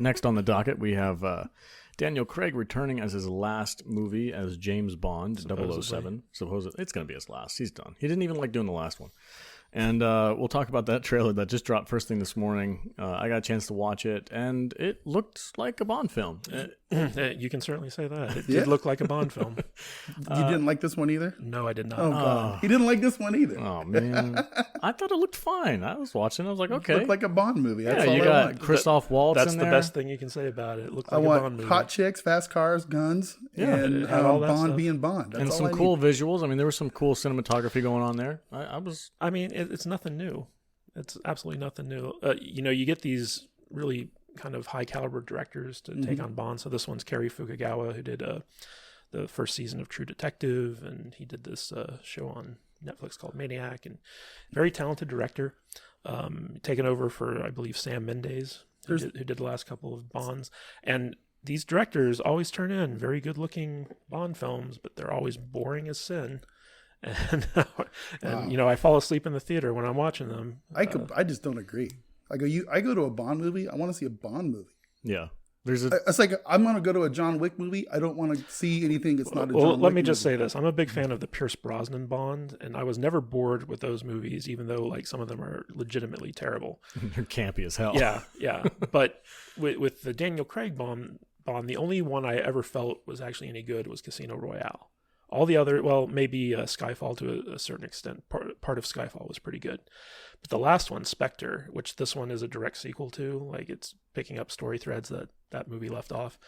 next on the docket, we have Daniel Craig returning as his last movie as James Bond, Supposedly. 007. Supposedly. It's going to be his last. He's done. He didn't even like doing the last one. And we'll talk about that trailer that just dropped first thing this morning. I got a chance to watch it, and it looked like a Bond film. You can certainly say that. It did look like a Bond film. You didn't like this one either? No, I did not. Oh, God. He didn't like this one either. Oh, man. I thought it looked fine. I was watching. I was like, okay. It looked like a Bond movie. That's Yeah, all you I got want. Christoph Waltz That's in the there. best thing you can say about it. It looked I like a Bond want movie. hot chicks, fast cars, guns, and it had all that Bond stuff. being Bond. That's And all some I cool need. visuals. I mean, there was some cool cinematography going on there. I mean, it's nothing new. It's absolutely nothing new. You get these really kind of high caliber directors to take on Bond. So this one's Cary Fukugawa, who did the first season of True Detective, and he did this show on Netflix called Maniac, and very talented director. Taken over for, I believe, Sam Mendes, who did the last couple of Bonds. And these directors always turn in very good looking Bond films, but they're always boring as sin. And Wow. I fall asleep in the theater when I'm watching them. I just don't agree. I go to a Bond movie. I want to see a Bond movie. Yeah. There's a It's like I'm going to go to a John Wick movie. I don't want to see anything that's not a John Well, Wick let me just movie. say this. I'm a big fan of the Pierce Brosnan Bond, and I was never bored with those movies, even though like some of them are legitimately terrible. they're campy as hell. Yeah. But with the Daniel Craig Bond, the only one I ever felt was actually any good was Casino Royale. All the other, well, maybe Skyfall to a certain extent. Part of Skyfall was pretty good. But the last one, Spectre, which this one is a direct sequel to, like it's picking up story threads that movie left off,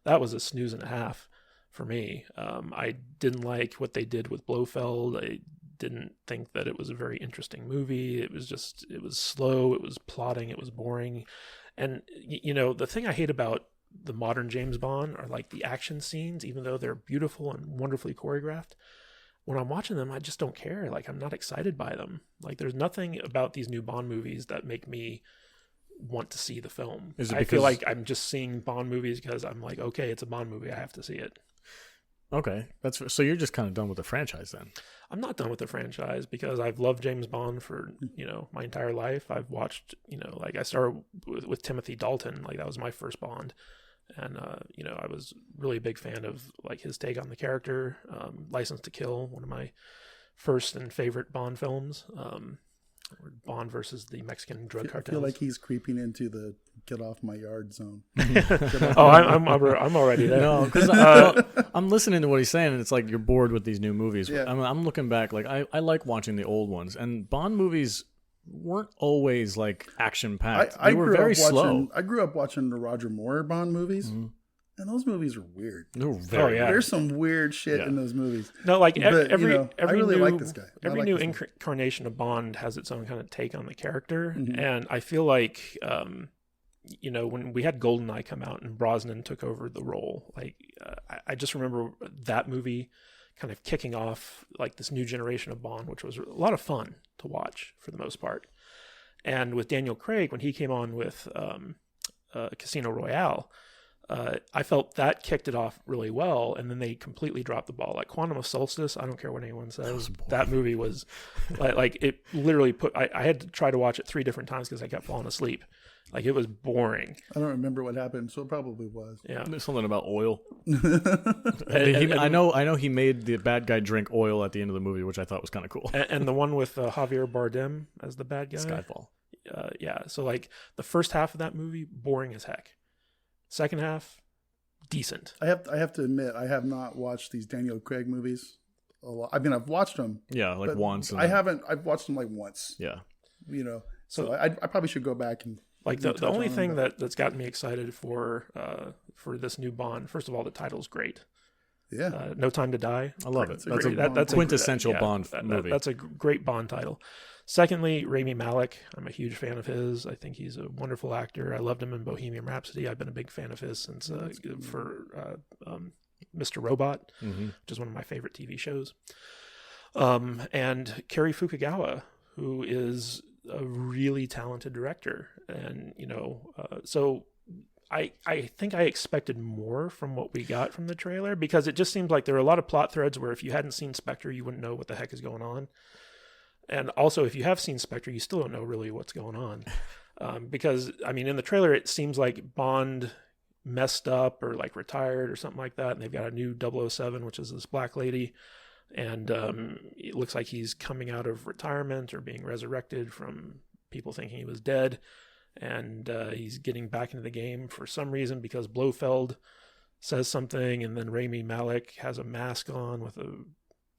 that was a snooze and a half for me. I didn't like what they did with Blofeld. I didn't think that it was a very interesting movie. It was slow, it was plotting, it was boring. And, the thing I hate about the modern James Bond are like the action scenes, even though they're beautiful and wonderfully choreographed. When I'm watching them, I just don't care. Like, I'm not excited by them. Like, there's nothing about these new Bond movies that make me want to see the film. Is it I feel because- like I'm just seeing Bond movies because I'm like, okay, it's a Bond movie, I have to see it. Okay. So you're just kind of done with the franchise then. I'm not done with the franchise because I've loved James Bond for, my entire life. I've watched, like I started with Timothy Dalton, like that was my first Bond. And, I was really a big fan of like his take on the character. License to Kill, one of my first and favorite Bond films. Bond versus the Mexican drug I cartels. feel like he's creeping into the get off my yard zone. Oh, I'm already there. No, because I'm listening to what he's saying, and it's like you're bored with these new movies. Yeah. I'm looking back, like I like watching the old ones, and Bond movies weren't always like action packed. They were very slow. I grew up watching the Roger Moore Bond movies, and those movies are weird. They were very. yeah. There's some weird shit Yeah. in those movies. No, like But, every I every really new, like this guy. I Every like new this guy. incarnation of Bond has its own kind of take on the character, Mhm. and I feel like, when we had GoldenEye come out and Brosnan took over the role, like I just remember that movie kind of kicking off like this new generation of Bond, which was a lot of fun to watch for the most part. And with Daniel Craig, when he came on with Casino Royale, I felt that kicked it off really well, and then they completely dropped the ball. Like Quantum of Solstice, I don't care what anyone says, that movie was like it literally I had to try to watch it 3 different times because I kept falling asleep. Like it was boring. I don't remember what happened, so it probably was. Yeah. There's something about oil. And- I know he made the bad guy drink oil at the end of the movie, which I thought was kind of cool. And the one with Javier Bardem as the bad guy. Skyfall. Yeah. So like the first half of that movie, boring as heck. Second half, decent. I have to admit, I have not watched these Daniel Craig movies a lot. I mean, I've watched them. Yeah, like but once. and I then- haven't. I've watched them like once. Yeah. So I probably should go back and Like the touch only on them, thing but- that's gotten me excited for this new Bond, first of all, the title's great. Yeah. No Time to Die. I love it. That's a That's a great Bond that's a quintessential yeah, Bond movie. That's a great Bond title. Secondly, Rami Malek. I'm a huge fan of his. I think he's a wonderful actor. I loved him in Bohemian Rhapsody. I've been a big fan of his since Mr. Robot, Mhm. which is one of my favorite TV shows. And Cary Fukugawa, who is a really talented director. And, so I think I expected more from what we got from the trailer, because it just seems like there are a lot of plot threads where if you hadn't seen Spectre, you wouldn't know what the heck is going on. And also, if you have seen Spectre, you still don't know really what's going on. Because I mean, in the trailer, it seems like Bond messed up or like retired or something like that, and they've got a new 007, which is this black lady, and it looks like he's coming out of retirement or being resurrected from people thinking he was dead, and he's getting back into the game for some reason because Blofeld says something, and then Rami Malek has a mask on with a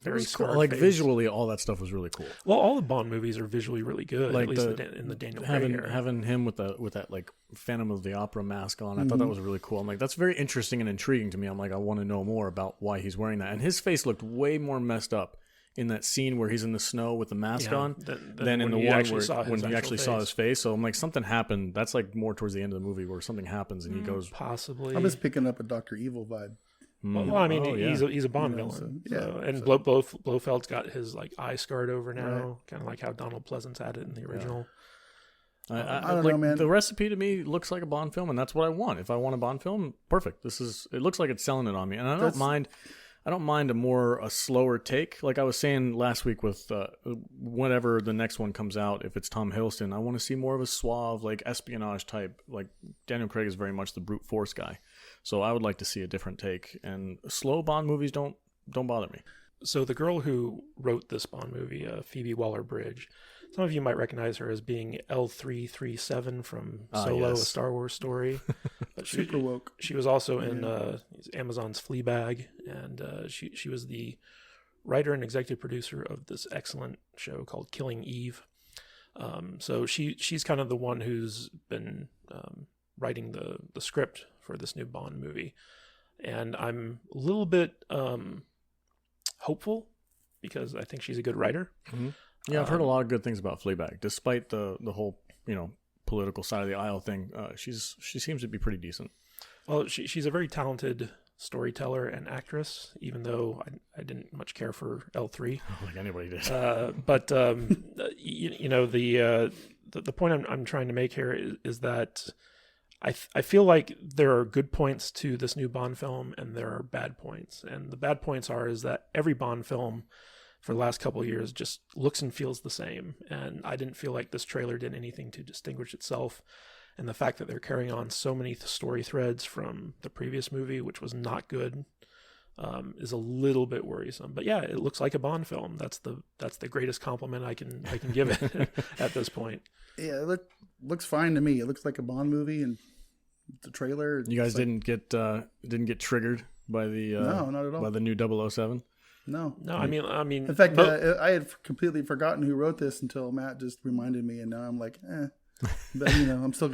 very cool. scarred Like face. visually, all that stuff was really cool. Well, all the Bond movies are visually really good, Like at least in the Daniel Craig era. having him with that like Phantom of the Opera mask on, I thought that was really cool. I'm like, that's very interesting and intriguing to me. I'm like, I want to know more about why he's wearing that. And his face looked way more messed up in that scene where he's in the snow with the mask on than in the one where when you actually saw his face. So I'm like, something happened. That's like more towards the end of the movie where something happens and he goes possibly. I was picking up a Dr. Evil vibe. Well, I mean, yeah. he's a Bond villain. And Blofeld's got his like eye scarred over now, kind of like how Donald Pleasance had it in the original. I don't like, know, man. The recipe to me looks like a Bond film, and that's what I want. If I want a Bond film, perfect. It looks like it's selling it on me, and I don't mind. I don't mind a slower take. Like I was saying last week with whenever the next one comes out, if it's Tom Hiddleston, I want to see more of a suave, like espionage type. Like Daniel Craig is very much the brute force guy, so I would like to see a different take. And slow Bond movies don't bother me. So the girl who wrote this Bond movie, Phoebe Waller-Bridge, some of you might recognize her as being L337 from Solo, yes. A Star Wars Story. But Super woke. She was also in Amazon's Fleabag, and she was the writer and executive producer of this excellent show called Killing Eve. So she's kind of the one who's been writing the script for this new Bond movie. And I'm a little bit hopeful because I think she's a good writer. Mm-hmm. Yeah, I've heard a lot of good things about Fleabag, despite the whole political side of the aisle thing. She seems to be pretty decent. Well, she's a very talented storyteller and actress, even though I didn't much care for L3. Like anybody did. But the point I'm trying to make here is that I feel like there are good points to this new Bond film and there are bad points. And the bad points is that every Bond film for the last couple of years just looks and feels the same. And I didn't feel like this trailer did anything to distinguish itself. And the fact that they're carrying on so many story threads from the previous movie, which was not good, is a little bit worrisome. But yeah, it looks like a Bond film. That's the greatest compliment I can give it at this point. Yeah, it looks fine to me. It looks like a Bond movie, and the trailer. You guys didn't get triggered by the no, not at all. by the new 007? No. I mean. In fact, I had completely forgotten who wrote this until Matt just reminded me, and now I'm like, But I'm still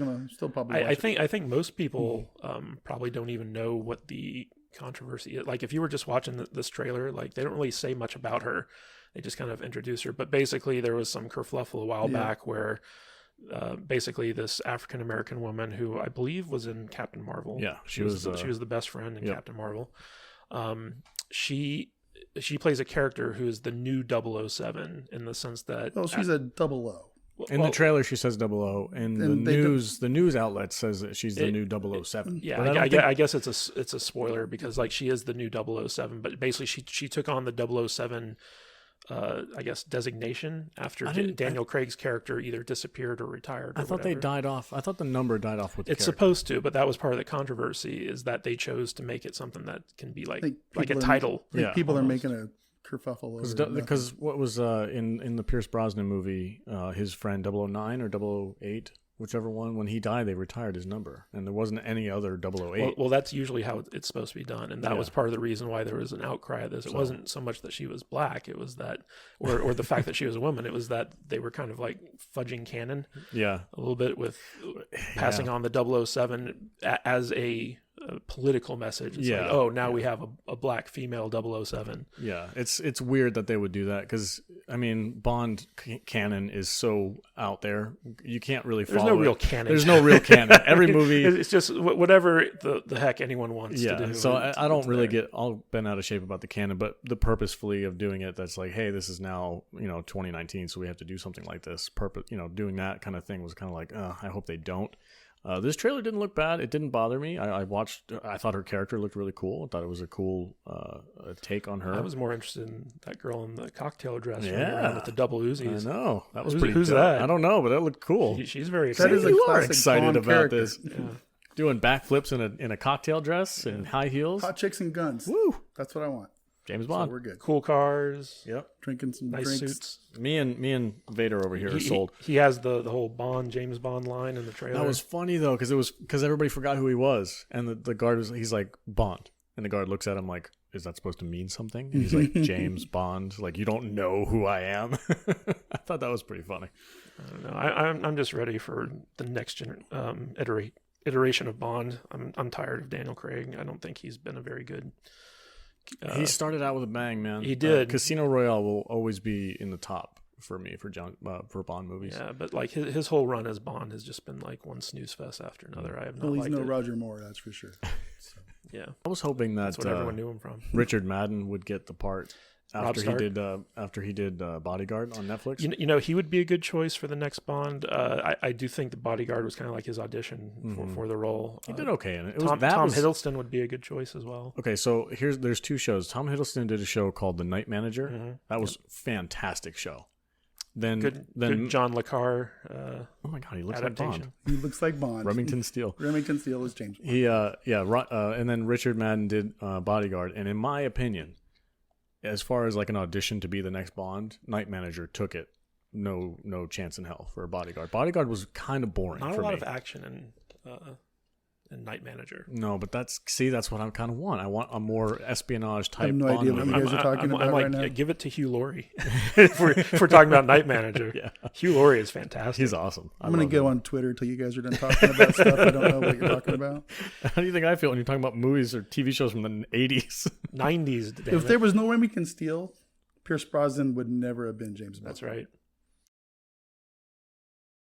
probably. I think most people probably don't even know what the controversy is. Like if you were just watching this trailer, like they don't really say much about her. They just kind of introduce her. But basically, there was some kerfluffle a while back where basically this African American woman who I believe was in Captain Marvel. Yeah, she was the best friend in Captain Marvel. She plays a character who is the new 007 in the sense that she's a 00. In the trailer, she says 00. In the news outlet says that she's the new 007. Yeah, I guess it's a spoiler because like she is the new 007, but basically she took on the 007 I guess designation after Daniel Craig's character either disappeared or retired. I thought they died off. I thought the number died off with the It's supposed to, but that was part of the controversy is that they chose to make it something that can be like a title. People are making a kerfuffle over because what was in the Pierce Brosnan movie, his friend 009 or 008, whichever one, when he died, they retired his number, and there wasn't any other 008. Well, that's usually how it's supposed to be done, and that was part of the reason why there was an outcry of this. It wasn't so much that she was black; it was that, or the fact that she was a woman. It was that they were kind of like fudging canon, a little bit with passing on the 007 as a political message. It's like, now we have a black female 007. Yeah, it's weird that they would do that because I mean Bond canon is so out there, you can't really follow. There's no real canon. There's no real canon. Every movie, it's just whatever the heck anyone wants to do. So I don't really get all bent out of shape about the canon, but the purposefully of doing it. That's like, hey, this is now 2019, so we have to do something like this. Doing that kind of thing was kind of like, I hope they don't. This trailer didn't look bad. It didn't bother me. I watched. I thought her character looked really cool. I thought it was a cool take on her. I was more interested in that girl in the cocktail dress running around with the double Uzis. I know. That was Who's dope. that? I don't know, but that looked cool. She's very That excited. is a You are classic excited Bond about character. this. Yeah. Doing backflips in a cocktail dress and high heels. Hot chicks and guns. Woo! That's what I want. James So Bond. we're good. Cool cars, Yep. Drinking some nice drinks. suits. Me and Vader over here are sold. He has the whole James Bond line in the trailer. That was funny though, because everybody forgot who he was, and the guard he's like Bond, and the guard looks at him like, is that supposed to mean something? And he's like, James Bond, like, you don't know who I am. I thought that was pretty funny. I don't know. I'm just ready for the next iteration of Bond. I'm tired of Daniel Craig. I don't think he's been a very good. He started out with a bang, man. He did. Casino Royale will always be in the top for me for Bond movies. Yeah, but like his whole run as Bond has just been like one snooze fest after another. I have not Well, he's liked no it. Roger Moore, that's for sure. So. Yeah, I was hoping that's what everyone knew him from. Richard Madden would get the part Rob after Stark? he did Bodyguard on Netflix. You know, he would be a good choice for the next Bond. I do think the Bodyguard was kind of like his audition for the role. He did okay in it. Tom Hiddleston would be a good choice as well. Okay, so there's two shows. Tom Hiddleston did a show called The Night Manager. Mm-hmm. That was fantastic show. Then Good John Le Carre. Oh my god, he looks adaptation. like Bond. He looks like Bond. Remington Steele. Remington Steele is James Bond. He and then Richard Madden did Bodyguard, and in my opinion, as far as like an audition to be the next Bond, Night Manager took it. No chance in hell for a Bodyguard. Bodyguard was kind of boring. Not for a lot me. of action in Night Manager. No, but that's what I kind of want. I want a more espionage type. I have no Bond idea what movie. you guys are talking about like, right now. give it to Hugh Laurie. if we're talking about Night Manager, Yeah. Hugh Laurie is fantastic. He's awesome. I'm going to go on Twitter till you guys are done talking about stuff I don't know what you're talking about. How do you think I feel when you're talking about movies or TV shows from the 80s? 90s. If there was no Remington Steele, Pierce Brosnan would never have been James Bond. That's right.